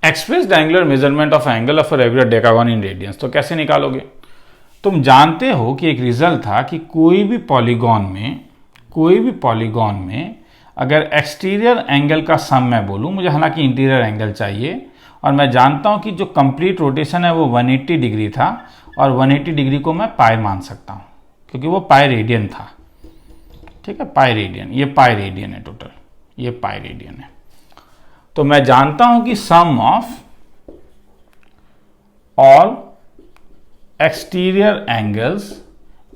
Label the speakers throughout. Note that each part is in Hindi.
Speaker 1: Express angular measurement of angle of a regular decagon in radiance. तो कैसे निकालोगे? तुम जानते हो कि एक रिजल्ट था कि कोई भी पॉलीगॉन में अगर एक्सटीरियर एंगल का सम मैं बोलूं, मुझे हालांकि इंटीरियर एंगल चाहिए, और मैं जानता हूं कि जो कंप्लीट रोटेशन है वो 180 डिग्री था, और 180 डिग्री को मैं पाई मान सकता हूं क्योंकि वो पाई रेडियन था। ठीक है, पाई रेडियन, ये पाई रेडियन है टोटल, ये पाई रेडियन है। तो मैं जानता हूं कि sum of all exterior angles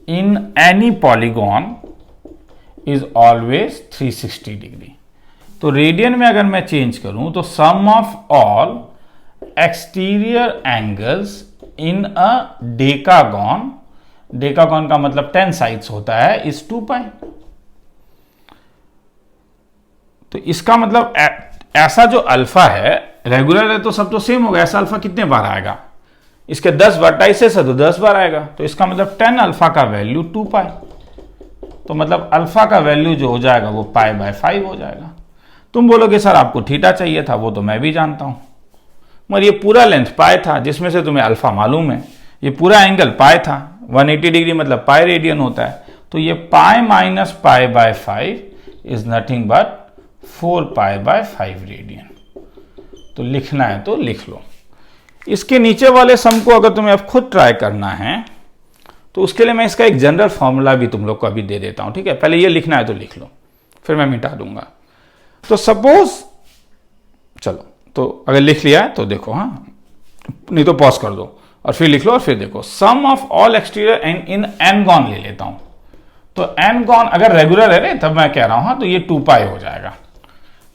Speaker 1: in any polygon is always 360 degree. तो रेडियन में अगर मैं चेंज करूं तो sum of all exterior angles in a decagon, decagon का मतलब 10 साइड्स होता है, इज 2 पाई। तो इसका मतलब ऐसा जो अल्फा है, रेगुलर है तो सब तो सेम होगा, ऐसा अल्फा कितने बार आएगा? इसके 10 वर्टाइसेस है तो 10 बार आएगा, तो इसका मतलब 10 अल्फा का वैल्यू 2 पाई। तो मतलब अल्फा का वैल्यू जो हो जाएगा वो पाई बाय 5 हो जाएगा। तुम बोलोगे सर आपको थीटा चाहिए था, वो तो मैं भी जानता हूं, मगर ये पूरा लेंथ पाई था जिसमें से तुम्हें अल्फा मालूम है, ये पूरा एंगल पाई था, 180 डिग्री मतलब पाई रेडियन होता है, तो ये pi minus pi by 5 is nothing but 4 pi by 5 radian. तो लिखना है तो लिख लो। इसके नीचे वाले सम को अगर तुम्हें अब खुद ट्राई करना है तो उसके लिए मैं इसका एक जनरल फॉर्मूला भी तुम लोग को अभी दे देता हूं। ठीक है, पहले ये लिखना है तो लिख लो, फिर मैं मिटा दूंगा। तो सपोज, चलो तो अगर लिख लिया है तो देखो, हाँ, नहीं तो पॉज कर दो और फिर लिख लो और फिर देखो। Sum of all exterior in n gon ले लेता हूं। तो एन गॉन अगर रेगुलर है तब मैं कह रहा हूं, हाँ, तो ये 2 पाई हो जाएगा।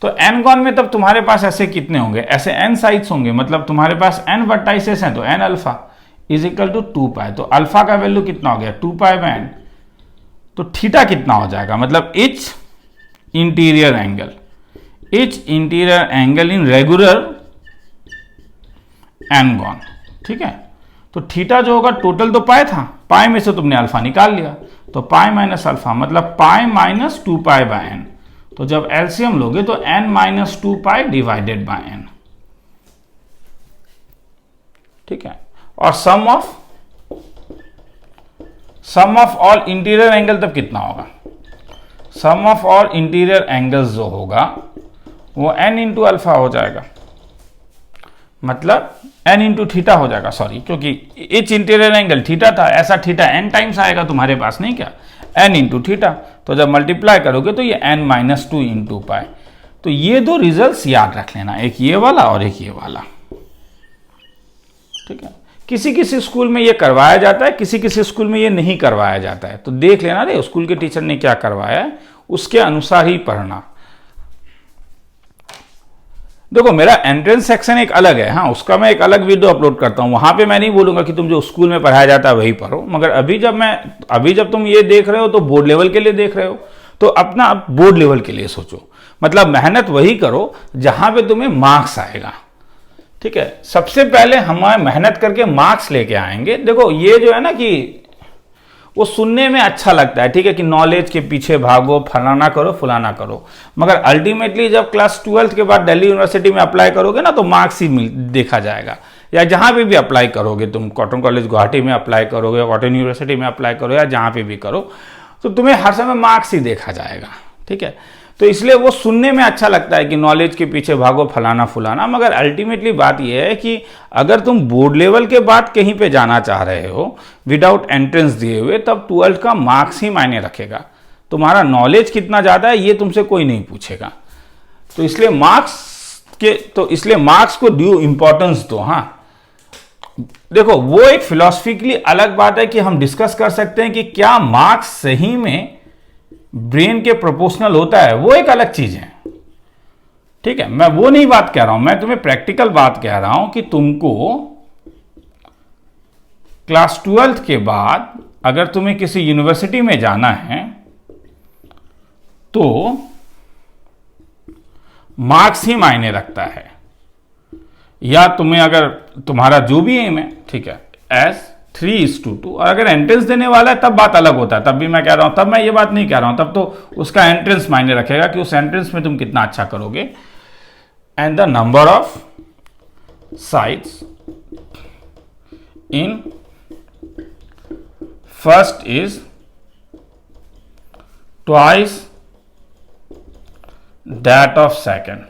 Speaker 1: तो एन गॉन में तब तुम्हारे पास ऐसे कितने होंगे? ऐसे एन साइड्स होंगे, मतलब तुम्हारे पास एन वर्टाइसेस हैं, तो N alpha is equal to 2 pi. तो अल्फा का वैल्यू कितना हो गया? 2 पाई बाय एन। तो थीटा कितना हो जाएगा? मतलब each interior angle in regular N gon. ठीक है, तो थीटा जो होगा टोटल तो पाई था, पाई में से तुमने अल्फा निकाल लिया, तो पाई माइनस अल्फा मतलब pi minus 2 pi by N. तो जब एलसीएम लोगे तो n minus 2 pi divided by n। ठीक है, और sum of all interior angle तब कितना होगा? Sum of all interior angles जो होगा वो n इंटू अल्फा हो जाएगा, मतलब n इंटू थीटा हो जाएगा, सॉरी, क्योंकि इच इंटीरियर एंगल थीटा था, ऐसा थीटा n टाइम्स आएगा तुम्हारे पास, नहीं क्या, n इंटू थीटा। तो जब मल्टीप्लाई करोगे तो ये n माइनस 2 इंटू पाई। तो ये दो रिजल्ट्स याद रख लेना, एक ये वाला और एक ये वाला। ठीक है, किसी किसी स्कूल में ये करवाया जाता है, किसी किसी स्कूल में ये नहीं करवाया जाता है, तो देख लेना रे स्कूल के टीचर ने क्या करवाया है, उसके अनुसार ही पढ़ना। देखो मेरा एंट्रेंस सेक्शन एक अलग है, हाँ, उसका मैं एक अलग वीडियो अपलोड करता हूं, वहां पे मैं नहीं बोलूंगा कि तुम जो स्कूल में पढ़ाया जाता है वही पढ़ो, मगर अभी जब तुम ये देख रहे हो तो बोर्ड लेवल के लिए देख रहे हो, तो अपना बोर्ड लेवल के लिए सोचो, मतलब मेहनत वही करो जहां पे तुम्हें मार्क्स आएगा। ठीक है, सबसे पहले हम मेहनत करके मार्क्स लेके आएंगे। देखो ये जो है ना कि वो सुनने में अच्छा लगता है, ठीक है, कि नॉलेज के पीछे भागो, फलाना करो फलाना करो, मगर अल्टीमेटली जब क्लास 12th के बाद दिल्ली यूनिवर्सिटी में अप्लाई करोगे ना तो मार्क्स ही देखा जाएगा, या जहां पे भी अप्लाई करोगे, तुम कॉटन कॉलेज गुवाहाटी में अप्लाई करोगे, कॉटन यूनिवर्सिटी में अप्लाई करो, या जहां पे भी करो, तो तुम्हें हर समय मार्क्स ही देखा जाएगा। ठीक है, तो इसलिए वो सुनने में अच्छा लगता है कि नॉलेज के पीछे भागो फलाना फुलाना, मगर अल्टीमेटली बात यह है कि अगर तुम बोर्ड लेवल के बाद कहीं पे जाना चाह रहे हो विदाउट एंट्रेंस दिए हुए, तब 12th का मार्क्स ही मायने रखेगा। तुम्हारा नॉलेज कितना ज़्यादा है ये तुमसे कोई नहीं पूछेगा। तो इसलिए मार्क्स को ड्यू इंपॉर्टेंस दो। हाँ, देखो वो एक फिलॉसफिकली अलग बात है कि हम डिस्कस कर सकते हैं कि क्या मार्क्स सही में ब्रेन के प्रोपोर्शनल होता है, वो एक अलग चीज है। ठीक है, मैं वो नहीं बात कह रहा हूं, मैं तुम्हें प्रैक्टिकल बात कह रहा हूं कि तुमको क्लास 12th के बाद अगर तुम्हें किसी यूनिवर्सिटी में जाना है तो मार्क्स ही मायने रखता है, या तुम्हें अगर तुम्हारा जो भी एम है, ठीक है, एस 3:2, और अगर एंट्रेंस देने वाला है तब बात अलग होता है। तब भी मैं कह रहा हूं, तब मैं ये बात नहीं कह रहा हूं, तब तो उसका एंट्रेंस मायने रखेगा कि उस एंट्रेंस में तुम कितना अच्छा करोगे, and the number of sides in first is twice that of second.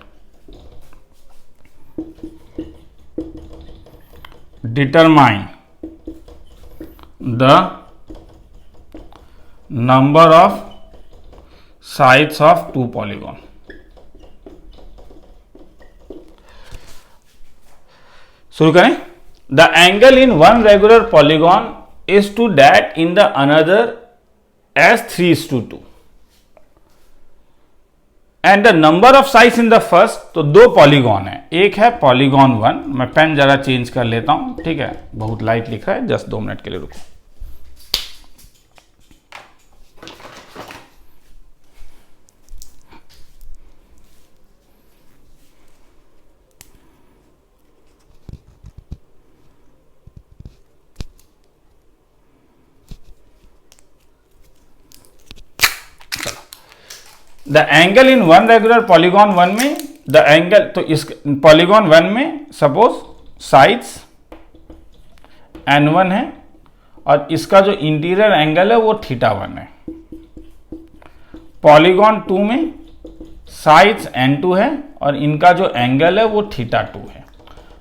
Speaker 1: Determine the number of sides of two polygon. शुरू करें. The angle in one regular polygon is to that in the another as 3:2 and the number of sides in the first. तो दो पॉलीगॉन है, एक है पॉलीगॉन 1. मैं पेन जरा चेंज कर लेता हूं, ठीक है, बहुत लाइट लिख रहा है, जस्ट 2 मिनट के लिए रुको. The angle in one regular polygon 1 में द एंगल, तो इस पॉलीगॉन 1 में सपोज साइड्स n1 है और इसका जो इंटीरियर एंगल है वो θ1 है. पॉलीगॉन 2 में साइड्स n2 है और इनका जो एंगल है वो θ2 है.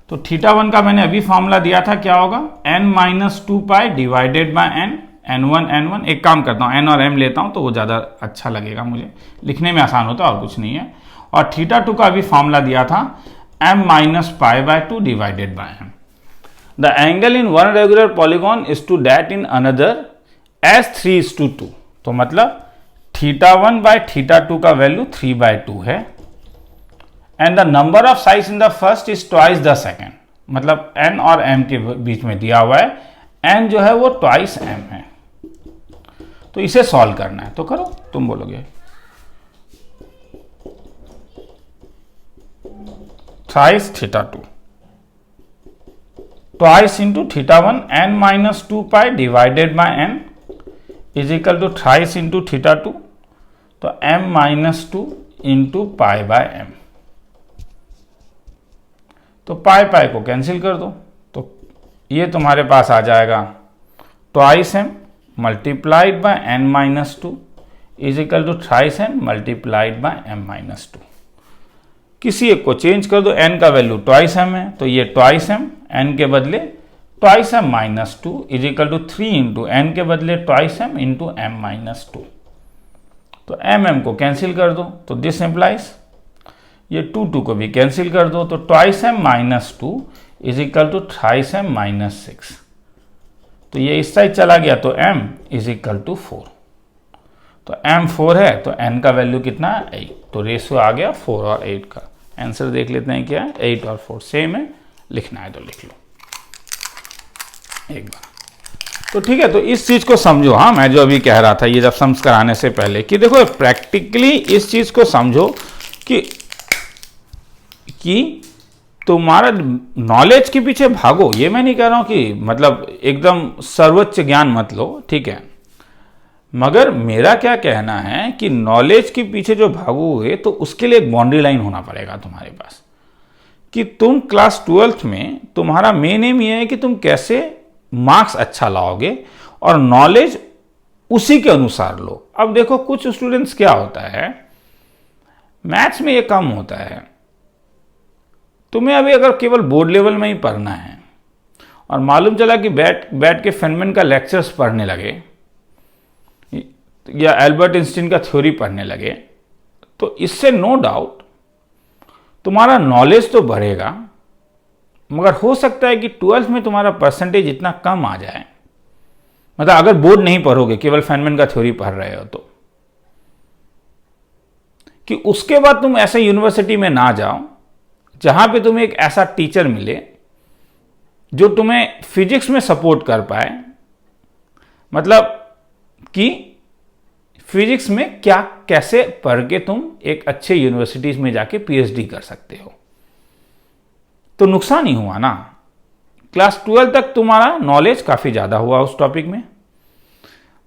Speaker 1: तो θ1 का मैंने अभी फॉर्मूला दिया था, क्या होगा, n-2π divided by n. n1 एक काम करता हूं, n और m लेता हूं तो वो ज्यादा अच्छा लगेगा, मुझे लिखने में आसान होता है और कुछ नहीं है. और θ2 का भी फॉर्मूला दिया था m-π/2 divided by m. The angle in one regular polygon is to that in another as 3:2. तो मतलब θ1/θ2 का वैल्यू 3/2 है. And the number of sides in the first is twice the second. मतलब n और m के बीच में दिया हुआ है, n जो है वो ट्वाइस m है. तो इसे सॉल्व करना है, तो करो, तुम बोलोगे. Thrice θ2 twice into θ1 n-2π divided by n is equal to thrice into θ2, तो m-2 इंटू π/m. तो पाई को कैंसिल कर दो, तो ये तुम्हारे पास आ जाएगा twice m multiplied by n-2 is equal to thrice m multiplied by m-2. किसी एक को चेंज कर दो, n का वैल्यू ट्वाइस m है तो ये ट्वाइस m, n के बदले twice m-2 is equal to 3 into n के बदले ट्वाइस m इंटू m-2. तो m को कैंसिल कर दो, तो दिस इम्प्लाइज ये 2 को भी कैंसिल कर दो, तो twice m-2 is equal to thrice m-6. तो ये इस साइड चला गया तो m इज इक्वल टू 4. तो m 4 है तो n का वैल्यू कितना है, 8. तो रेशियो आ गया 4 और 8 का. आंसर देख लेते हैं क्या है, 8 और 4 सेम है, लिखना है तो लिख लो एक बार. तो ठीक है, तो इस चीज को समझो. हाँ, मैं जो अभी कह रहा था ये जब सम्स कराने से पहले कि देखो प्रैक्टिकली इस चीज को समझो कि तुम्हारा नॉलेज के पीछे भागो. ये मैं नहीं कह रहा हूं कि मतलब एकदम सर्वोच्च ज्ञान मत लो, ठीक है, मगर मेरा क्या कहना है कि नॉलेज के पीछे जो भागोगे तो उसके लिए एक बाउंड्री लाइन होना पड़ेगा तुम्हारे पास, कि तुम क्लास 12th में तुम्हारा मेन एम ये है कि तुम कैसे मार्क्स अच्छा लाओगे और नॉलेज उसी के अनुसार लो. अब देखो कुछ स्टूडेंट्स क्या होता है, मैथ्स में ये कम होता है. तुम्हें अभी अगर केवल बोर्ड लेवल में ही पढ़ना है और मालूम चला कि बैठ के फेनमैन का लेक्चर्स पढ़ने लगे या एल्बर्ट आइंस्टीन का थ्योरी पढ़ने लगे, तो इससे नो डाउट तुम्हारा नॉलेज तो बढ़ेगा, मगर हो सकता है कि 12th में तुम्हारा परसेंटेज इतना कम आ जाए, मतलब अगर बोर्ड नहीं पढ़ोगे, केवल फेनमैन का थ्योरी पढ़ रहे हो, तो कि उसके बाद तुम ऐसे यूनिवर्सिटी में ना जाओ जहां पे तुम्हें एक ऐसा टीचर मिले जो तुम्हें फिजिक्स में सपोर्ट कर पाए, मतलब कि फिजिक्स में क्या कैसे पढ़ के तुम एक अच्छे यूनिवर्सिटीज में जाके पीएचडी कर सकते हो. तो नुकसान ही हुआ ना. क्लास 12 तक तुम्हारा नॉलेज काफी ज्यादा हुआ उस टॉपिक में,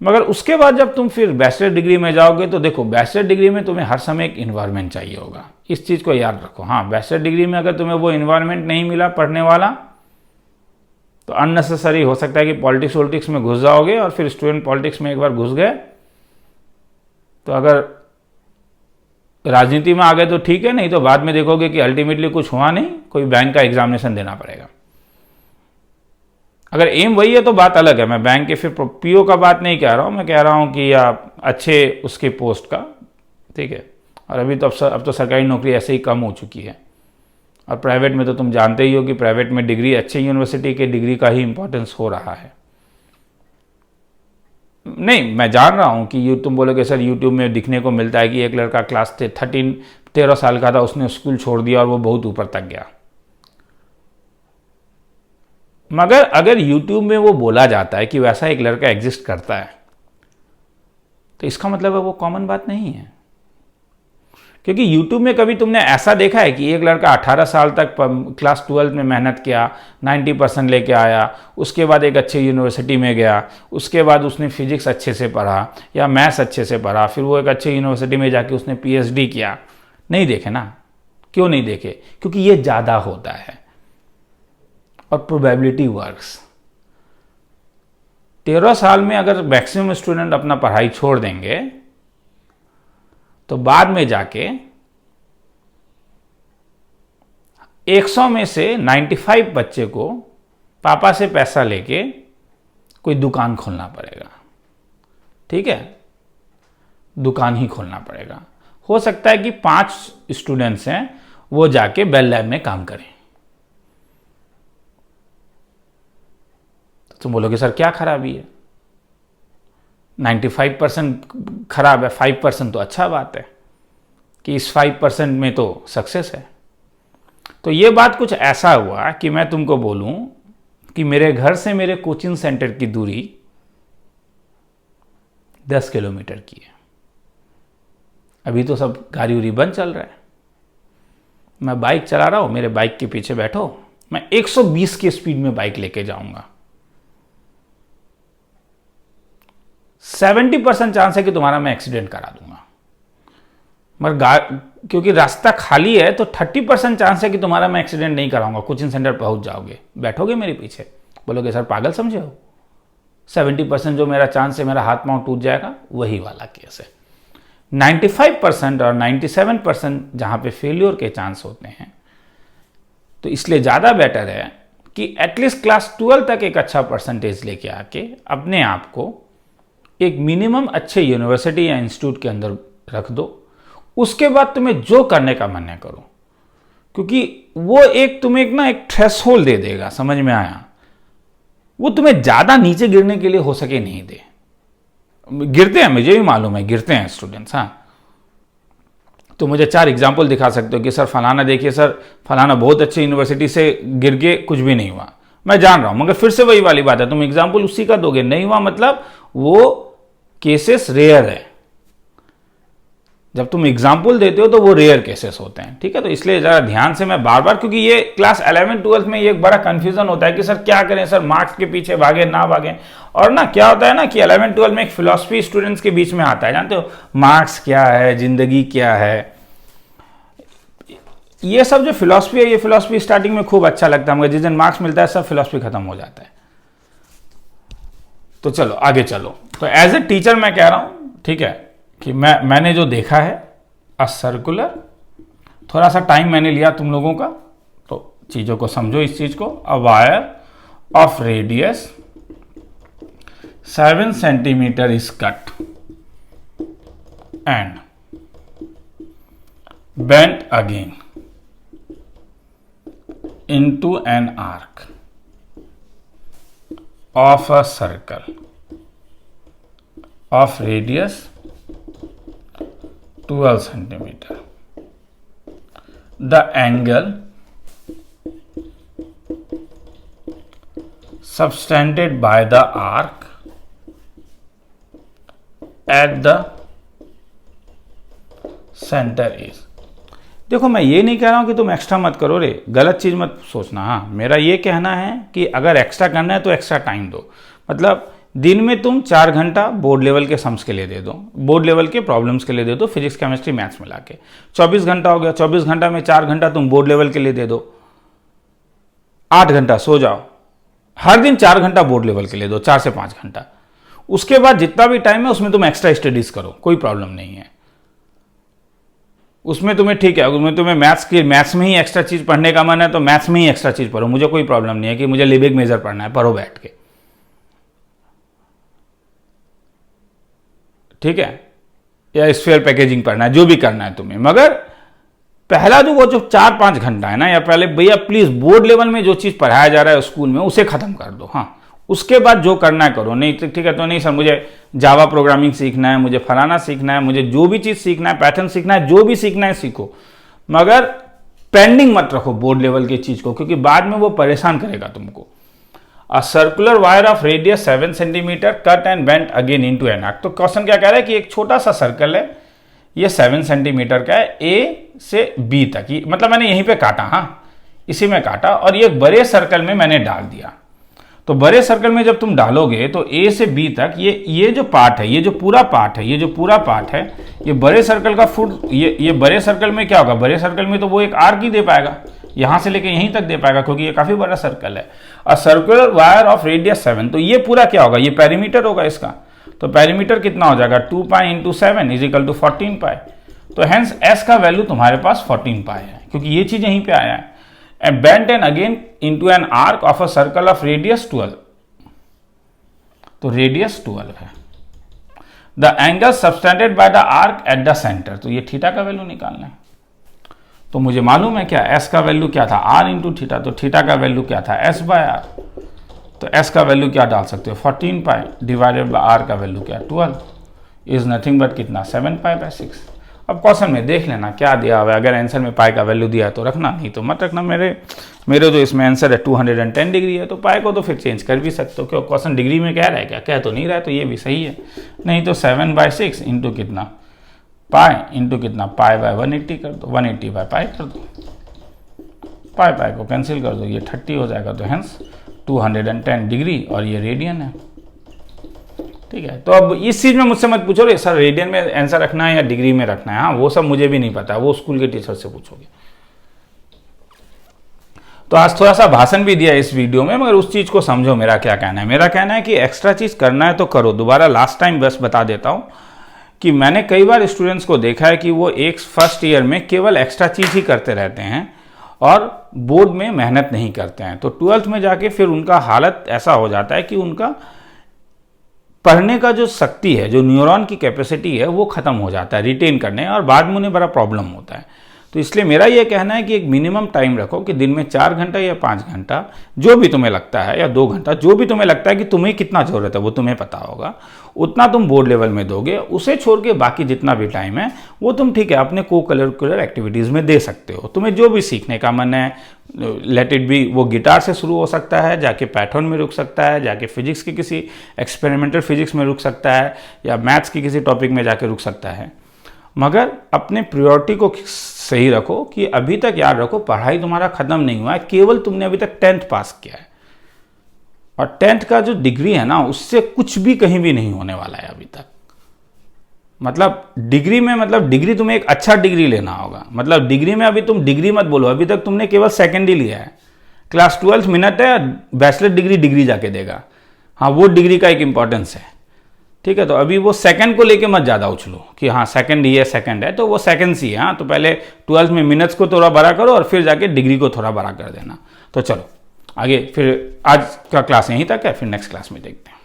Speaker 1: मगर उसके बाद जब तुम फिर बैचलर डिग्री में जाओगे तो देखो, बैचलर डिग्री में तुम्हें हर समय एक इन्वायरमेंट चाहिए होगा, इस चीज़ को याद रखो। हाँ, बैचलर डिग्री में अगर तुम्हें वो इन्वायरमेंट नहीं मिला पढ़ने वाला तो अननेसेसरी हो सकता है कि पॉलिटिक्स में घुस जाओगे, और फिर स्टूडेंट पॉलिटिक्स में एक बार घुस गए तो अगर राजनीति में आ गए तो ठीक है, नहीं तो बाद में देखोगे कि अल्टीमेटली कुछ हुआ नहीं, कोई बैंक का एग्जामिनेशन देना पड़ेगा। अगर एम वही है तो बात अलग है, मैं बैंक के फिर पीओ का बात नहीं कह रहा हूँ, मैं कह रहा हूँ कि आप अच्छे उसके पोस्ट का, ठीक है। और अभी तो अब तो सरकारी नौकरी ऐसे ही कम हो चुकी है, और प्राइवेट में तो तुम जानते ही हो कि प्राइवेट में डिग्री अच्छे यूनिवर्सिटी के डिग्री का ही इंपॉर्टेंस हो रहा है। नहीं, मैं जान रहा हूँ कि तुम बोलोगे सर यूट्यूब में दिखने को मिलता है कि एक लड़का क्लास 13 साल का था, उसने स्कूल छोड़ दिया और वो बहुत ऊपर तक गया। मगर अगर यूट्यूब में वो बोला जाता है कि वैसा एक लड़का एग्जिस्ट करता है तो इसका मतलब है वो कॉमन बात नहीं है। क्योंकि यूट्यूब में कभी तुमने ऐसा देखा है कि एक लड़का 18 साल तक क्लास 12 में मेहनत किया, 90% लेके आया, उसके बाद एक अच्छे यूनिवर्सिटी में गया, उसके बाद उसने फिजिक्स अच्छे से पढ़ा या मैथ्स अच्छे से पढ़ा, फिर वो एक अच्छे यूनिवर्सिटी में जाके उसने पीएचडी किया? नहीं देखे ना। क्यों नहीं देखे? क्योंकि ये ज़्यादा होता है और प्रोबेबिलिटी वर्क्स। 13 साल में अगर मैक्सिमम स्टूडेंट अपना पढ़ाई छोड़ देंगे तो बाद में जाके 100 में से 95 बच्चे को पापा से पैसा लेके कोई दुकान खोलना पड़ेगा, ठीक है, दुकान ही खोलना पड़ेगा। हो सकता है कि 5 स्टूडेंट्स हैं वो जाके बेल लैब में काम करें। तो तुम बोलोगे सर क्या खराबी है? 95% खराब है, 5% तो अच्छा बात है कि इस 5% में तो सक्सेस है। तो ये बात कुछ ऐसा हुआ कि मैं तुमको बोलूं कि मेरे घर से मेरे कोचिंग सेंटर की दूरी 10 किलोमीटर की है। अभी तो सब गाड़ी उड़ी बंद चल रहा है, मैं बाइक चला रहा हूं, मेरे बाइक के पीछे बैठो, मैं 120 की स्पीड में बाइक लेके जाऊंगा। 70% चांस है कि तुम्हारा मैं एक्सीडेंट करा दूंगा, मगर क्योंकि रास्ता खाली है तो 30% चांस है कि तुम्हारा मैं एक्सीडेंट नहीं कराऊंगा। कोचिंग सेंटर पहुंच जाओगे, बैठोगे मेरे पीछे, बोलोगे सर पागल समझे हो। 70% जो मेरा चांस है मेरा हाथ पांव टूट जाएगा, वही वाला केस है। 95% और 97% जहां पे फेल्योर के चांस होते हैं, तो इसलिए ज़्यादा बेटर है कि एटलीस्ट क्लास 12 तक एक अच्छा परसेंटेज लेके आके अपने आप को एक मिनिमम अच्छे यूनिवर्सिटी या इंस्टीट्यूट के अंदर रख दो। उसके बाद तुम्हें जो करने का मन है करो, क्योंकि वो एक तुम्हें एक थ्रेशोल्ड दे देगा। समझ में आया? वो तुम्हें ज़्यादा नीचे गिरने के लिए हो सके नहीं दे। गिरते हैं, मुझे भी मालूम है गिरते हैं स्टूडेंट्स। हाँ, तो मुझे 4 एग्जाम्पल दिखा सकते हो कि सर फलाना देखिए, सर फलाना बहुत अच्छे यूनिवर्सिटी से गिर के कुछ भी नहीं हुआ। मैं जान रहा हूं, मगर फिर से वही वाली बात है, तुम एग्जाम्पल उसी का दोगे, नहीं हुआ मतलब वो केसेस रेयर है। जब तुम एग्जाम्पल देते हो तो वो रेयर केसेस होते हैं, ठीक है। तो इसलिए जरा ध्यान से मैं बार बार, क्योंकि ये क्लास 11-12 में ये एक बड़ा कंफ्यूजन होता है कि सर क्या करें, सर मार्क्स के पीछे भागे ना भागे। और ना क्या होता है ना कि 11-12 में एक फिलॉसफी स्टूडेंट्स के बीच में आता है, जानते हो, मार्क्स क्या है, जिंदगी क्या है, ये सब जो फिलॉसफी है, ये फिलॉसफी स्टार्टिंग में खूब अच्छा लगता है, मगर जिस दिन मार्क्स मिलता है सब फिलॉसफी खत्म हो जाता है। तो चलो आगे चलो। तो एज ए टीचर मैं कह रहा हूं, ठीक है, कि मैंने जो देखा है अ सर्कुलर, थोड़ा सा टाइम मैंने लिया तुम लोगों का, तो चीजों को समझो इस चीज को। A wire of radius 7 centimetre is cut and bent again into an arc of a circle of radius 12 centimeter. The angle subtended by the arc at the center is. देखो, मैं ये नहीं कह रहा हूं कि तुम एक्स्ट्रा मत करो रे, गलत चीज मत सोचना। हाँ, मेरा ये कहना है कि अगर एक्स्ट्रा करना है तो एक्स्ट्रा टाइम दो। मतलब दिन में तुम 4 घंटा बोर्ड लेवल के सम्स के लिए दे दो, बोर्ड लेवल के प्रॉब्लम्स के लिए दे दो, फिजिक्स केमिस्ट्री मैथ्स मिला के 24 घंटा हो गया। 24 घंटा में 4 घंटा तुम बोर्ड लेवल के लिए दे दो, 8 घंटा सो जाओ। हर दिन 4 घंटा बोर्ड लेवल के लिए दो, 4 से 5 घंटा। उसके बाद जितना भी टाइम है उसमें तुम एक्स्ट्रा स्टडीज करो, कोई प्रॉब्लम नहीं है उसमें। तुम्हें ठीक है, उसमें तुम्हें मैथ्स में ही एक्स्ट्रा चीज पढ़ने का मन है तो मैथ्स में ही एक्स्ट्रा चीज पढ़ो, मुझे कोई प्रॉब्लम नहीं है कि मुझे लिबिक मेजर पढ़ना है, पढ़ो बैठ के, ठीक है, या स्फीयर पैकेजिंग पढ़ना है, जो भी करना है तुम्हें। मगर पहला जो 4-5 घंटा है ना, या पहले भैया प्लीज बोर्ड लेवल में जो चीज पढ़ाया जा रहा है स्कूल में उसे खत्म कर दो। हाँ, उसके बाद जो करना है करो। नहीं ठीक है तो नहीं सर मुझे जावा प्रोग्रामिंग सीखना है, मुझे फलाना सीखना है, मुझे जो भी चीज सीखना है, पैटर्न सीखना है, जो भी सीखना है सीखो, मगर पेंडिंग मत रखो बोर्ड लेवल की चीज को, क्योंकि बाद में वो परेशान करेगा तुमको। A circular wire of radius 7 centimetre cut and bent again into an arc। तो क्वेश्चन क्या कह रहा है कि एक छोटा सा सर्कल है, ये 7 सेंटीमीटर का है, A से B तक, मतलब मैंने यहीं पे काटा, हाँ इसी में काटा, और ये बड़े सर्कल में मैंने डाल दिया। तो बड़े सर्कल में जब तुम डालोगे तो A से B तक ये जो पार्ट है, ये जो पूरा पार्ट है, ये जो पूरा पार्ट है, ये बड़े सर्कल का फुट, ये बड़े सर्कल में क्या होगा, बड़े सर्कल में तो वो एक आर्क ही दे पाएगा, यहां से लेके यहीं तक दे पाएगा, क्योंकि ये काफी बड़ा सर्कल है। A circular wire of radius 7, तो ये पूरा क्या होगा, ये पेरीमीटर होगा इसका। तो पेरीमीटर कितना हो जाएगा, 2 pi into 7 is equal to 14 pi. तो हेंस एस का वैल्यू तुम्हारे पास 14 पाई है, क्योंकि ये चीज यहीं पे आया है। And bent and again into an arc of a circle of radius 12, तो रेडियस 12 है। The angle subtended by the arc at the centre, तो ये थीटा का वैल्यू निकालना है। तो मुझे मालूम है क्या, एस का वैल्यू क्या था, आर इंटू थीटा, तो थीटा का वैल्यू क्या था, एस बाय आर। तो एस का वैल्यू क्या डाल सकते हो, 14 पाई डिवाइडेड बाय आर का वैल्यू क्या, 12 इज नथिंग बट कितना, 7 पाई बाय 6। अब क्वेश्चन में देख लेना क्या दिया हुआ है, अगर आंसर में पाई का वैल्यू दिया है तो रखना, नहीं तो मत रखना। मेरे जो इसमें आंसर है 210 डिग्री है, तो पाई को तो फिर चेंज कर भी सकते हो, क्यों क्वेश्चन डिग्री में कह रहा है क्या, कह तो नहीं रहा है, तो ये भी सही है। नहीं तो 7 बाय 6 इंटू कितना, पाई इंटू कितना, पाई बाय 180 कर दो, 180 बाय पाई कर दो, पाई को कैंसिल कर दो, ये 30 हो जाएगा। तो हेंस 210 डिग्री, और ये रेडियन है, ठीक है। तो अब इस चीज में मुझसे मत पूछो रे सर रेडियन में आंसर रखना है या डिग्री में रखना है, हाँ वो सब मुझे भी नहीं पता, वो स्कूल के टीचर से पूछोगे। तो आज थोड़ा सा भाषण भी दिया इस वीडियो में, मगर उस चीज को समझो मेरा क्या कहना है। मेरा कहना है कि एक्स्ट्रा चीज करना है तो करो। दोबारा लास्ट टाइम बस बता देता हूं कि मैंने कई बार स्टूडेंट्स को देखा है कि वो एक फर्स्ट ईयर में केवल एक्स्ट्रा चीज ही करते रहते हैं और बोर्ड में मेहनत नहीं करते हैं। तो 12th में जाके फिर उनका हालत ऐसा हो जाता है कि उनका पढ़ने का जो शक्ति है, जो न्यूरॉन की कैपेसिटी है, वो खत्म हो जाता है रिटेन करने, और बाद में उन्हें बड़ा प्रॉब्लम होता है। तो इसलिए मेरा ये कहना है कि एक मिनिमम टाइम रखो कि दिन में 4 घंटा या 5 घंटा, जो भी तुम्हें लगता है, या 2 घंटा, जो भी तुम्हें लगता है कि तुम्हें कितना जरूरत है वो तुम्हें पता होगा, उतना तुम बोर्ड लेवल में दोगे। उसे छोड़ के बाकी जितना भी टाइम है वो तुम ठीक है अपने को करिकुलर एक्टिविटीज़ में दे सकते हो। तुम्हें जो भी सीखने का मन है, लेट इट बी, वो गिटार से शुरू हो सकता है, जाके पैटर्न में रुक सकता है, जाके फिजिक्स की किसी एक्सपेरिमेंटल फिजिक्स में रुक सकता है, या मैथ्स की किसी टॉपिक में जाके रुक सकता है। मगर अपने प्रायोरिटी को सही रखो कि अभी तक याद रखो पढ़ाई तुम्हारा खत्म नहीं हुआ है, केवल तुमने अभी तक 10th पास किया है, और 10th का जो डिग्री है ना उससे कुछ भी कहीं भी नहीं होने वाला है अभी तक। मतलब डिग्री में, मतलब डिग्री तुम्हें एक अच्छा डिग्री लेना होगा। मतलब डिग्री में अभी तुम डिग्री मत बोलो, अभी तक तुमने केवल सेकेंड ही लिया है। क्लास 12 मिनट है, बैचलर डिग्री जाके देगा, हाँ वो डिग्री का एक इंपॉर्टेंस है, ठीक है। तो अभी वो सेकंड को लेके मत ज़्यादा उछलो कि हाँ सेकंड ही है, सेकंड है, तो वो सेकंड ही है। हाँ तो पहले 12th में मिनट्स को थोड़ा बड़ा करो और फिर जाके डिग्री को थोड़ा बड़ा कर देना। तो चलो आगे, फिर आज का क्लास यहीं तक है, फिर नेक्स्ट क्लास में देखते हैं।